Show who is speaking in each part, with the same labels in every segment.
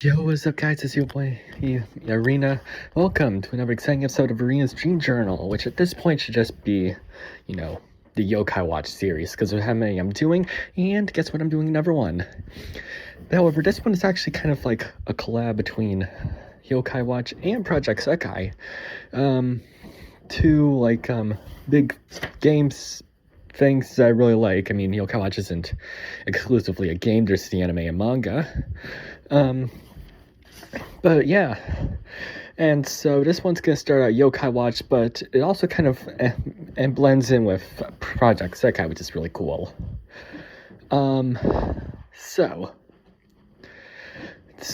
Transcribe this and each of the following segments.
Speaker 1: Yo, what's up, guys? It's your boy, Irina. Welcome to another exciting episode of Irina's Dream Journal, which at this point should just be, the Yokai Watch series, because of how many I'm doing, and guess what? I'm doing another one. However, this one is actually kind of like a collab between Yokai Watch and Project Sekai. Two, big games things I really like. I mean, Yokai Watch isn't exclusively a game, there's the anime and manga. But yeah, and so this one's gonna start out Yokai Watch, but it also kind of and blends in with Project Sekai, which is really cool. So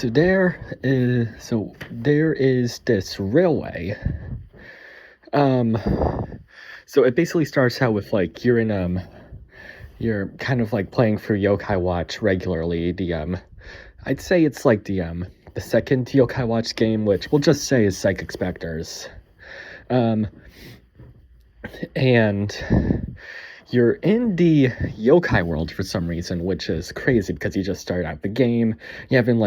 Speaker 1: there is this railway. So it basically starts out with like you're kind of like playing for Yokai Watch regularly. I'd say it's like the second Yokai Watch game, which we'll just say is Psychic Specters. And you're in the yokai world for some reason, which is crazy because you just started out the game. You haven't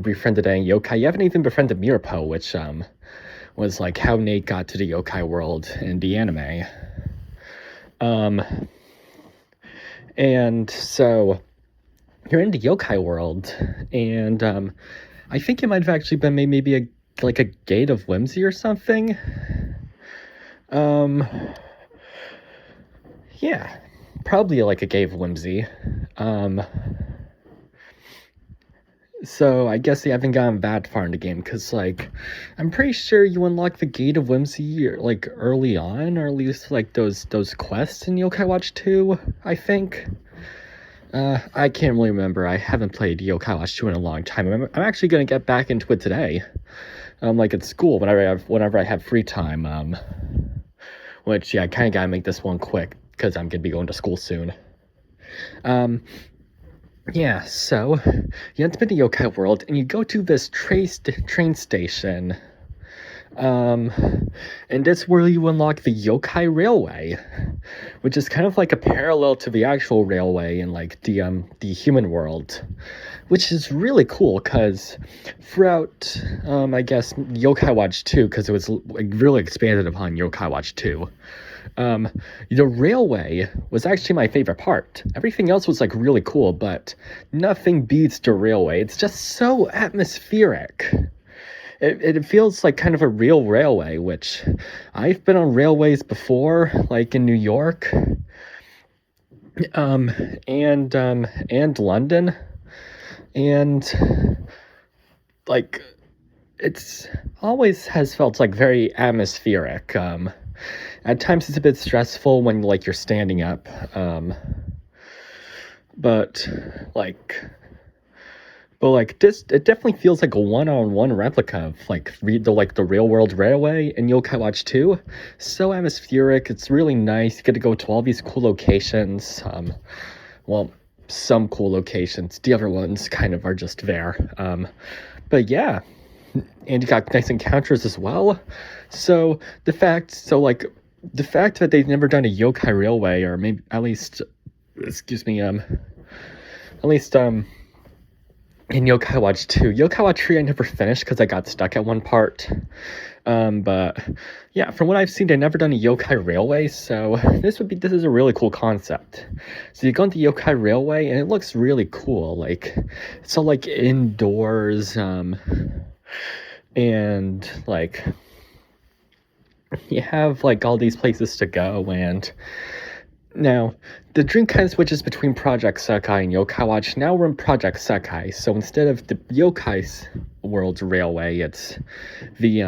Speaker 1: befriended any yokai. You haven't even befriended Mirapo, which was like how Nate got to the yokai world in the anime. And so you're in the yokai world, and I think it might have actually been maybe a gate of whimsy or something. Yeah, probably like a gate of whimsy. So I guess they haven't gotten that far in the game, because I'm pretty sure you unlock the Gate of Whimsy early on, or at least those quests in Yokai Watch 2, I think. I can't really remember. I haven't played Yokai Watch 2 in a long time. I'm actually gonna get back into it today. At school, whenever I have free time. Which, yeah, I kind of gotta make this one quick, because I'm gonna be going to school soon. Yeah, so you enter the yokai world, and you go to this train station. And that's where you unlock the yokai railway, which is kind of like a parallel to the actual railway in the human world, which is really cool because throughout I guess Yokai Watch 2, because it was really expanded upon Yokai Watch 2, the railway was actually my favorite part. Everything else was really cool, but nothing beats the railway. It's just so atmospheric. It feels like kind of a real railway, which I've been on railways before, like in New York, and London, and it's always has felt very atmospheric. At times it's a bit stressful when you're standing up, but this, it definitely feels like a one-on-one replica of the real world railway in Yokai Watch 2. So atmospheric, it's really nice. You get to go to all these cool locations. Some cool locations. The other ones kind of are just there. But yeah, and you got nice encounters as well. So the fact that they've never done a yokai railway, or maybe at least in Yokai Watch 2. Yokai Watch 3 I never finished because I got stuck at one part. But yeah, from what I've seen, they've never done a yokai railway, so this is a really cool concept. So you go into yokai railway, and it looks really cool. It's all indoors, and you have all these places to go, and now, the dream kind of switches between Project Sekai and Yokai Watch. Now we're in Project Sekai, so instead of the Yokai's World Railway, it's the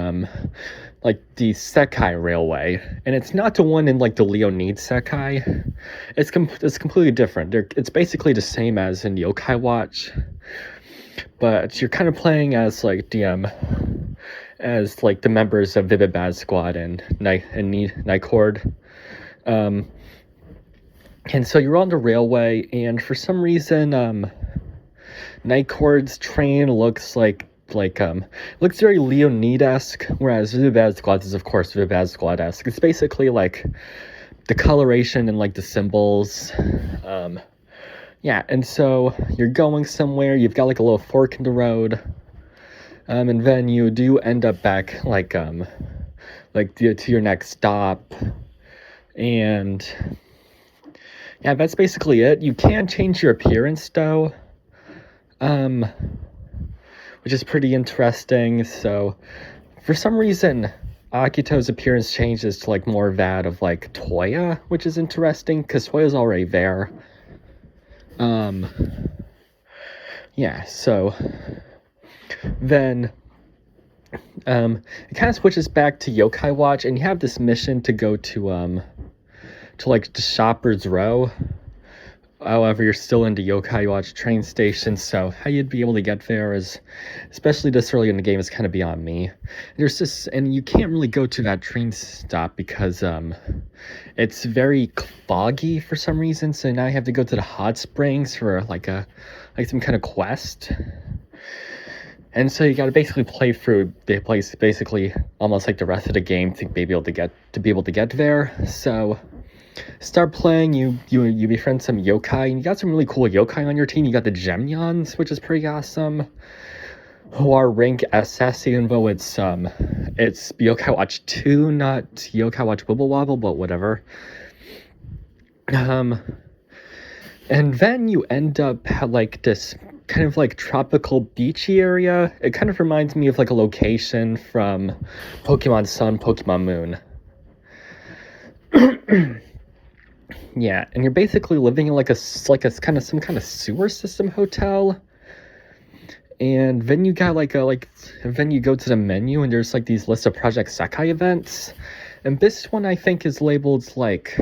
Speaker 1: Sekai Railway. And it's not the one in the Leonid Sekai. It's completely different. It's basically the same as in Yokai Watch, but you're kind of playing as the members of Vivid Bad Squad and Nicord. And so you're on the railway, and for some reason, Nightcord's train looks looks very Leonid-esque, whereas Vivid Bad Squad is, of course, Vivid Bad Squad-esque. It's basically the coloration and the symbols, Yeah, and so you're going somewhere, you've got like a little fork in the road, and then you do end up back to your next stop, and yeah, that's basically it. You can change your appearance though, um, which is pretty interesting. So for some reason, Akito's appearance changes to like more that of like Toya, which is interesting because Toya's already there. Yeah, so then it kind of switches back to Yokai Watch, and you have this mission to go to like the Shopper's Row. However, you're still into Yokai Watch train station, so how you'd be able to get there is, especially this early in the game, is kind of beyond me. And you can't really go to that train stop because it's very foggy for some reason. So now you have to go to the hot springs for like some kind of quest. And so you got to basically play through the place basically almost like the rest of the game to be able to get there. So start playing, you befriend some yokai, and you got some really cool yokai on your team. You got the Gemyons, which is pretty awesome, who are rank SS, even though it's Yokai Watch 2, not Yokai Watch Wibble Wobble, but whatever. And then you end up at like this kind of like tropical beachy area. It kind of reminds me of like a location from Pokemon Sun, Pokemon Moon. Yeah, and you're basically living in like a kind of some kind of sewer system hotel. And then you got then you go to the menu and there's like these lists of Project Sekai events. And this one I think is labeled like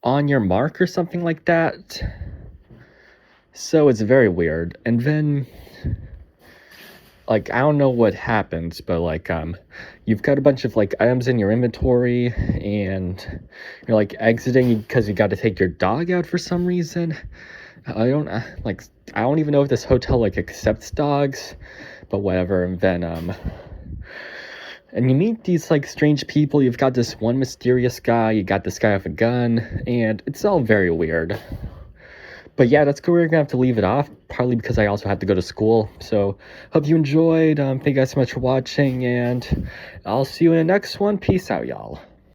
Speaker 1: on your mark or something like that. So it's very weird. And then like I don't know what happens, but like you've got a bunch of like items in your inventory and you're like exiting because you got to take your dog out for some reason. I don't even know if this hotel like accepts dogs, but whatever. And then and you meet these like strange people. You've got this one mysterious guy, you got this guy with a gun, and it's all very weird. But yeah, that's where we're gonna have to leave it off, partly because I also have to go to school. So hope you enjoyed. Thank you guys so much for watching, and I'll see you in the next one. Peace out, y'all.